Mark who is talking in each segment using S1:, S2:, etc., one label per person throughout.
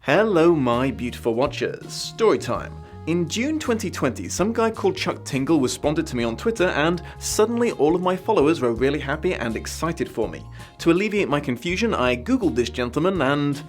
S1: Hello my beautiful watchers, storytime. In June 2020, some guy called Chuck Tingle responded to me on Twitter and suddenly all of my followers were really happy and excited for me. To alleviate my confusion, I googled this gentleman and...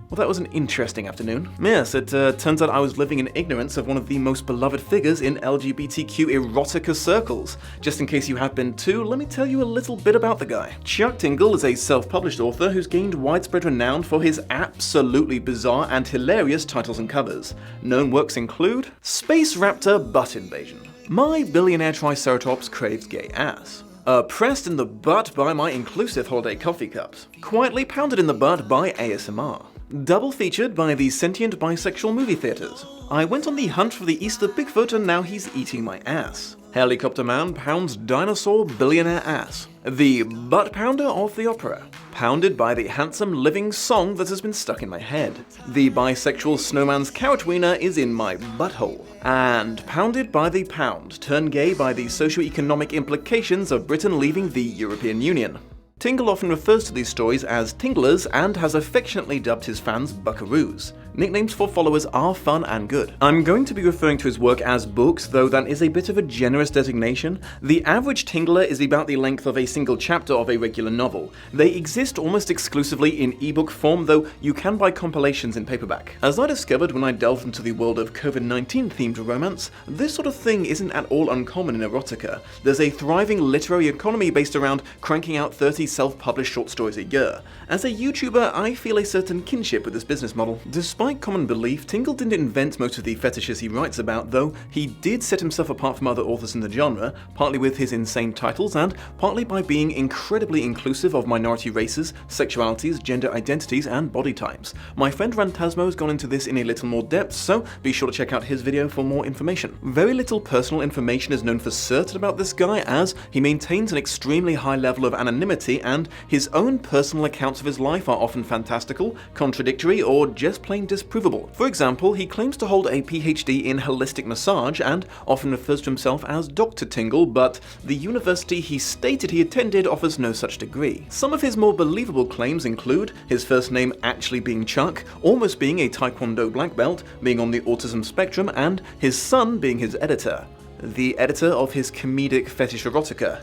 S1: well, that was an interesting afternoon. Yes, it turns out I was living in ignorance of one of the most beloved figures in LGBTQ erotica circles. Just in case you have been too, let me tell you a little bit about the guy. Chuck Tingle is a self-published author who's gained widespread renown for his absolutely bizarre and hilarious titles and covers. Known works include Space Raptor Butt Invasion, My Billionaire Triceratops Craves Gay Ass, Pressed in the Butt by My Inclusive Holiday Coffee Cups, Quietly Pounded in the Butt by ASMR, double featured by the Sentient Bisexual Movie Theaters, I Went on the Hunt for the Easter Bigfoot and Now He's Eating My Ass, Helicopter Man Pounds Dinosaur Billionaire Ass, The Butt Pounder of the Opera, Pounded by the Handsome Living Song That Has Been Stuck in My Head, The Bisexual Snowman's Carrot Wiener Is in My Butthole, and Pounded by the Pound, Turned Gay by the Socioeconomic Implications of Britain Leaving the European Union. Tingle often refers to these stories as Tinglers and has affectionately dubbed his fans Buckaroos. Nicknames for followers are fun and good. I'm going to be referring to his work as books, though that is a bit of a generous designation. The average Tingler is about the length of a single chapter of a regular novel. They exist almost exclusively in ebook form, though you can buy compilations in paperback. As I discovered when I delved into the world of COVID-19 themed romance, this sort of thing isn't at all uncommon in erotica. There's a thriving literary economy based around cranking out 30 self-published short stories a year. As a YouTuber, I feel a certain kinship with this business model. Despite common belief, Tingle didn't invent most of the fetishes he writes about, though he did set himself apart from other authors in the genre, partly with his insane titles and partly by being incredibly inclusive of minority races, sexualities, gender identities, and body types. My friend Rantasmo has gone into this in a little more depth, so be sure to check out his video for more information. Very little personal information is known for certain about this guy, as he maintains an extremely high level of anonymity and his own personal accounts of his life are often fantastical, contradictory, or just plain disprovable. For example, he claims to hold a PhD in holistic massage and often refers to himself as Dr. Tingle, but the university he stated he attended offers no such degree. Some of his more believable claims include his first name actually being Chuck, almost being a Taekwondo black belt, being on the autism spectrum, and his son being his editor. The editor of his comedic fetish erotica.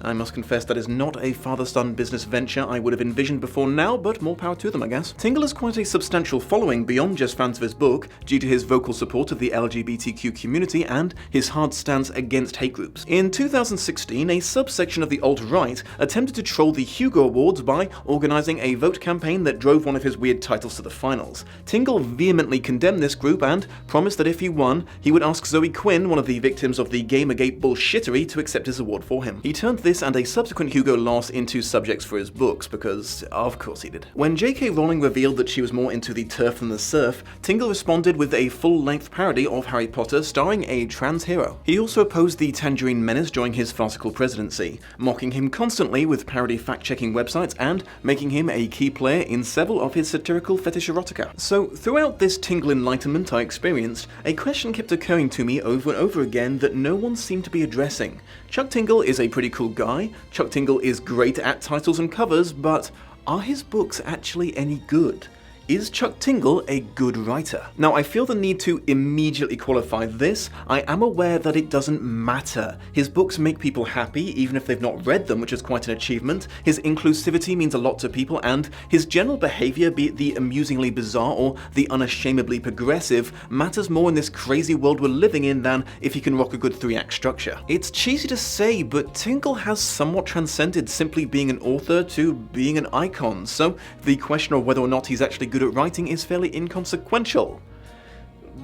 S1: I must confess that is not a father-son business venture I would have envisioned before now, but more power to them, I guess. Tingle has quite a substantial following beyond just fans of his book, due to his vocal support of the LGBTQ community and his hard stance against hate groups. In 2016, a subsection of the alt-right attempted to troll the Hugo Awards by organizing a vote campaign that drove one of his weird titles to the finals. Tingle vehemently condemned this group and promised that if he won, he would ask Zoe Quinn, one of the victims of the Gamergate bullshittery, to accept his award for him. He turned this and a subsequent Hugo loss into subjects for his books, because of course he did. When J.K. Rowling revealed that she was more into the turf than the surf, Tingle responded with a full-length parody of Harry Potter starring a trans hero. He also opposed the Tangerine Menace during his farcical presidency, mocking him constantly with parody fact-checking websites and making him a key player in several of his satirical fetish erotica. So throughout this Tingle enlightenment I experienced, a question kept occurring to me over and over again that no one seemed to be addressing. Chuck Tingle is a pretty cool guy, Chuck Tingle is great at titles and covers, but are his books actually any good? Is Chuck Tingle a good writer? Now, I feel the need to immediately qualify this. I am aware that it doesn't matter. His books make people happy, even if they've not read them, which is quite an achievement. His inclusivity means a lot to people, and his general behavior, be it the amusingly bizarre or the unashamedly progressive, matters more in this crazy world we're living in than if he can rock a good 3-act structure. It's cheesy to say, but Tingle has somewhat transcended simply being an author to being an icon, so the question of whether or not he's actually good at writing is fairly inconsequential.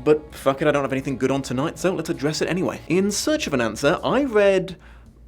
S1: But fuck it, I don't have anything good on tonight, so let's address it anyway. In search of an answer, I read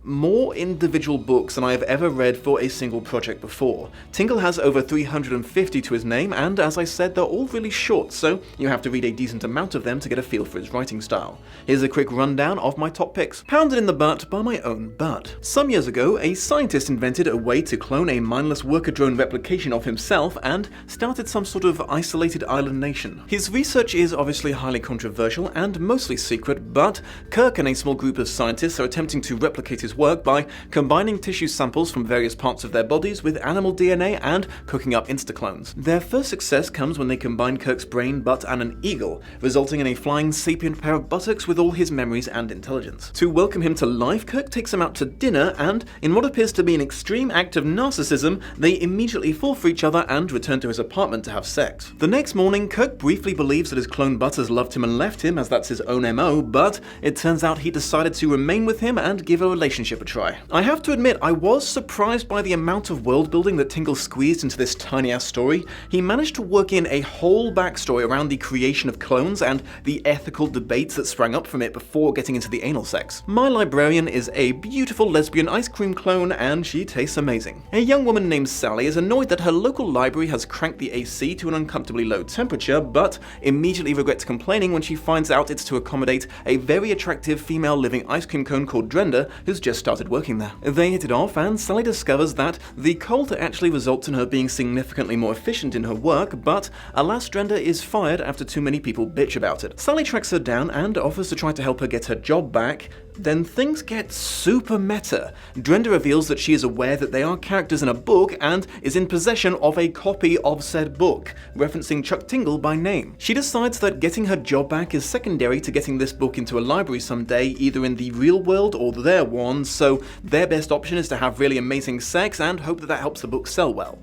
S1: more individual books than I have ever read for a single project before. Tingle has over 350 to his name, and as I said, they're all really short, so you have to read a decent amount of them to get a feel for his writing style. Here's a quick rundown of my top picks. Pounded in the Butt by My Own Butt. Some years ago, a scientist invented a way to clone a mindless worker drone replication of himself and started some sort of isolated island nation. His research is obviously highly controversial and mostly secret, but Kirk and a small group of scientists are attempting to replicate his work by combining tissue samples from various parts of their bodies with animal DNA and cooking up instaclones. Their first success comes when they combine Kirk's brain, butt, and an eagle, resulting in a flying sapient pair of buttocks with all his memories and intelligence. To welcome him to life, Kirk takes him out to dinner, and in what appears to be an extreme act of narcissism, they immediately fall for each other and return to his apartment to have sex. The next morning, Kirk briefly believes that his clone Butters loved him and left him, as that's his own MO, but it turns out he decided to remain with him and give a relationship a try. I have to admit, I was surprised by the amount of world building that Tingle squeezed into this tiny-ass story. He managed to work in a whole backstory around the creation of clones and the ethical debates that sprang up from it before getting into the anal sex. My librarian is a beautiful lesbian ice cream clone, and she tastes amazing. A young woman named Sally is annoyed that her local library has cranked the AC to an uncomfortably low temperature, but immediately regrets complaining when she finds out it's to accommodate a very attractive female living ice cream cone called Drenda, who's just started working there. They hit it off, and Sally discovers that the cold actually results in her being significantly more efficient in her work, but alas, Drenda is fired after too many people bitch about it. Sally tracks her down and offers to try to help her get her job back. Then things get super meta. Drenda reveals that she is aware that they are characters in a book and is in possession of a copy of said book, referencing Chuck Tingle by name. She decides that getting her job back is secondary to getting this book into a library someday, either in the real world or their one, so their best option is to have really amazing sex and hope that that helps the book sell well.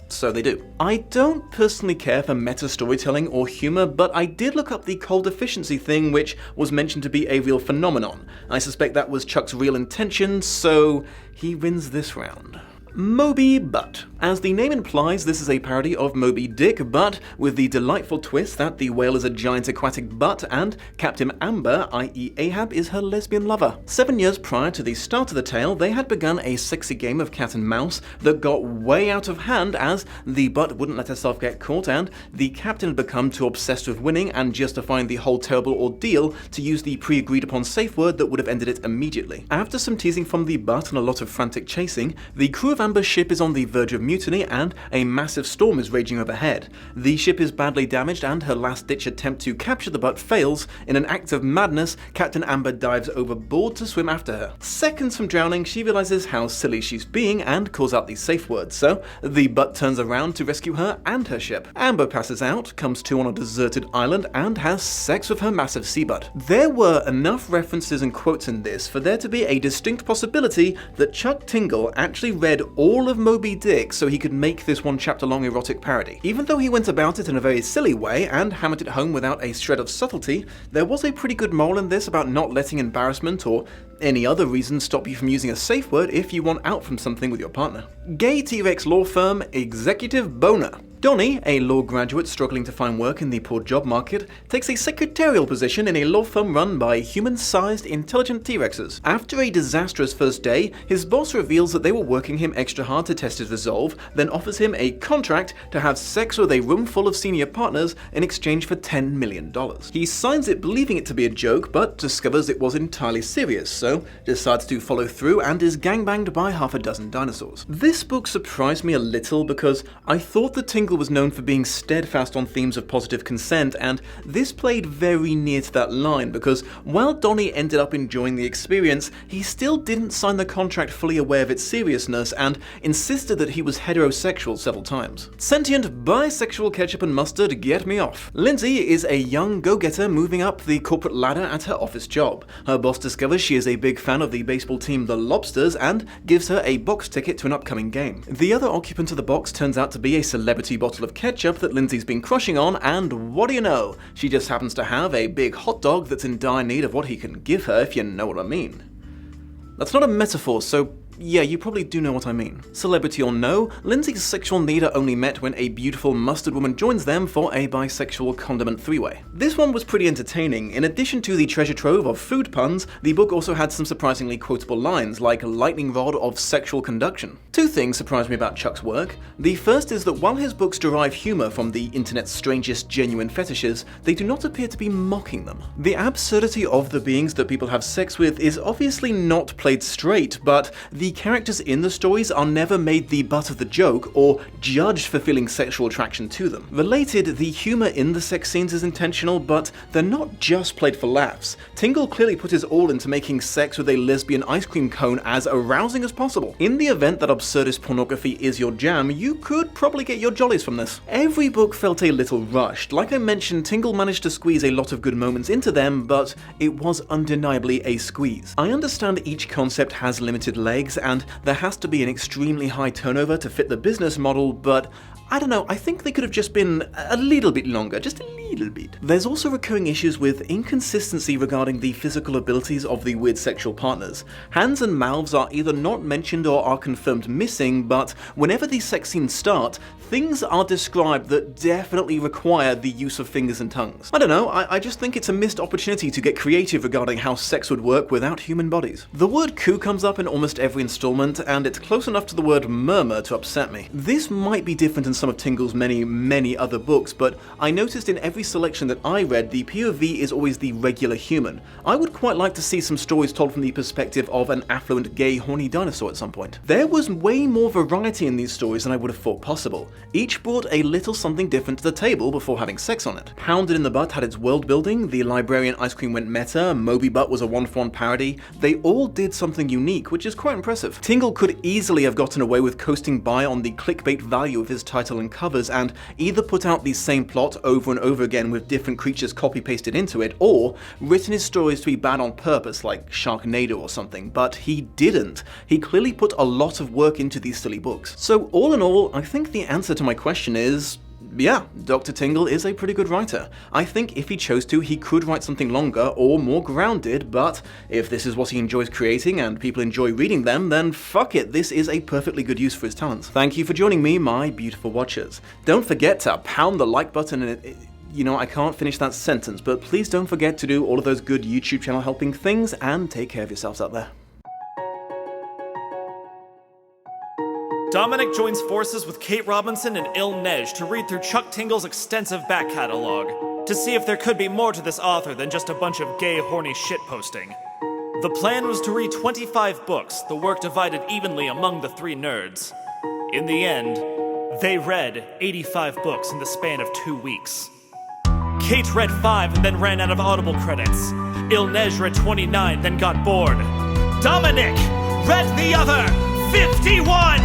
S1: So they do. I don't personally care for meta storytelling or humor, but I did look up the cold efficiency thing, which was mentioned to be a real phenomenon. I suspect that was Chuck's real intention, so he wins this round. Moby Butt. As the name implies, this is a parody of Moby Dick, but with the delightful twist that the whale is a giant aquatic butt and Captain Amber, i.e. Ahab, is her lesbian lover. 7 years prior to the start of the tale, they had begun a sexy game of cat and mouse that got way out of hand as the butt wouldn't let herself get caught and the captain had become too obsessed with winning and justifying the whole terrible ordeal to use the pre-agreed upon safe word that would have ended it immediately. After some teasing from the butt and a lot of frantic chasing, the crew of Amber's ship is on the verge of mutiny and a massive storm is raging overhead. The ship is badly damaged and her last-ditch attempt to capture the butt fails. In an act of madness, Captain Amber dives overboard to swim after her. Seconds from drowning, she realizes how silly she's being and calls out the safe word, so the butt turns around to rescue her and her ship. Amber passes out, comes to on a deserted island, and has sex with her massive sea butt. There were enough references and quotes in this for there to be a distinct possibility that Chuck Tingle actually read all of Moby Dick so he could make this one chapter long erotic parody. Even though he went about it in a very silly way and hammered it home without a shred of subtlety, there was a pretty good moral in this about not letting embarrassment or any other reason stop you from using a safe word if you want out from something with your partner. Gay T-Rex law firm Executive Boner. Donnie, a law graduate struggling to find work in the poor job market, takes a secretarial position in a law firm run by human-sized, intelligent T-Rexes. After a disastrous first day, his boss reveals that they were working him extra hard to test his resolve, then offers him a contract to have sex with a room full of senior partners in exchange for $10 million. He signs it believing it to be a joke, but discovers it was entirely serious, so decides to follow through and is gangbanged by half a dozen dinosaurs. This book surprised me a little because I thought that Tingle was known for being steadfast on themes of positive consent, and this played very near to that line because while Donnie ended up enjoying the experience, he still didn't sign the contract fully aware of its seriousness and insisted that he was heterosexual several times. Sentient bisexual ketchup and mustard, get me off. Lindsay is a young go-getter moving up the corporate ladder at her office job. Her boss discovers she is a big fan of the baseball team the Lobsters and gives her a box ticket to an upcoming game. The other occupant of the box turns out to be a celebrity bottle of ketchup that Lindsay's been crushing on, and what do you know? She just happens to have a big hot dog that's in dire need of what he can give her, if you know what I mean. That's not a metaphor, so yeah, you probably do know what I mean. Celebrity or no, Lindsay's sexual need are only met when a beautiful mustard woman joins them for a bisexual condiment three-way. This one was pretty entertaining. In addition to the treasure trove of food puns, the book also had some surprisingly quotable lines, like lightning rod of sexual conduction. Two things surprised me about Chuck's work. The first is that while his books derive humor from the internet's strangest genuine fetishes, they do not appear to be mocking them. The absurdity of the beings that people have sex with is obviously not played straight, but The characters in the stories are never made the butt of the joke or judged for feeling sexual attraction to them. Related, the humour in the sex scenes is intentional, but they're not just played for laughs. Tingle clearly put his all into making sex with a lesbian ice cream cone as arousing as possible. In the event that absurdist pornography is your jam, you could probably get your jollies from this. Every book felt a little rushed. Like I mentioned, Tingle managed to squeeze a lot of good moments into them, but it was undeniably a squeeze. I understand each concept has limited legs, and there has to be an extremely high turnover to fit the business model, but I don't know, I think they could have just been a little bit longer, just a little bit. There's also recurring issues with inconsistency regarding the physical abilities of the weird sexual partners. Hands and mouths are either not mentioned or are confirmed missing, but whenever these sex scenes start, things are described that definitely require the use of fingers and tongues. I don't know, I just think it's a missed opportunity to get creative regarding how sex would work without human bodies. The word coo comes up in almost every installment, and it's close enough to the word murmur to upset me. This might be different in some of Tingle's many other books, but I noticed in every selection that I read, the POV is always the regular human. I would quite like to see some stories told from the perspective of an affluent, gay, horny dinosaur at some point. There was way more variety in these stories than I would have thought possible. Each brought a little something different to the table before having sex on it. Pounded in the Butt had its world building, the Librarian Ice Cream went meta, Moby Butt was a one-for-one parody. They all did something unique, which is quite impressive. Tingle could easily have gotten away with coasting by on the clickbait value of his title and covers, and either put out the same plot over and over again with different creatures copy-pasted into it, or written his stories to be bad on purpose like Sharknado or something, but he didn't. He clearly put a lot of work into these silly books. So all in all, I think the answer to my question is, yeah, Dr. Tingle is a pretty good writer. I think if he chose to, he could write something longer or more grounded, but if this is what he enjoys creating and people enjoy reading them, then fuck it, this is a perfectly good use for his talents. Thank you for joining me, my beautiful watchers. Don't forget to pound the like button and you know, I can't finish that sentence, but please don't forget to do all of those good YouTube channel helping things, and take care of yourselves out there.
S2: Dominic joins forces with Kate Robinson and Il Nej to read through Chuck Tingle's extensive back catalog, to see if there could be more to this author than just a bunch of gay, horny shitposting. The plan was to read 25 books, the work divided evenly among the three nerds. In the end, they read 85 books in the span of 2 weeks. Kate read 5 and then ran out of Audible credits. Il Nej read 29, then got bored. Dominic read the other 51!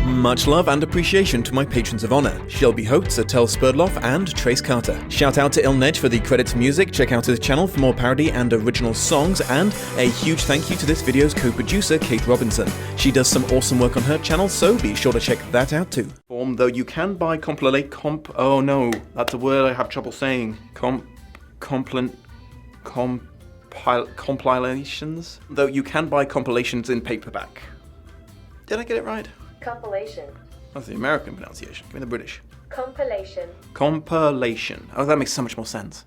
S1: Much love and appreciation to my patrons of honor, Shelby Holtz, Atel Spurdloff, and Trace Carter. Shout out to Il Nej for the credits music, check out his channel for more parody and original songs, and a huge thank you to this video's co-producer, Kate Robinson. She does some awesome work on her channel, so be sure to check that out too. Though you can buy oh no, that's a word I have trouble saying. Compilations? Though you can buy compilations in paperback. Did I get it right?
S3: Compilation.
S1: That's the American pronunciation. Give me the British.
S3: Compilation.
S1: Compilation. Oh, that makes so much more sense.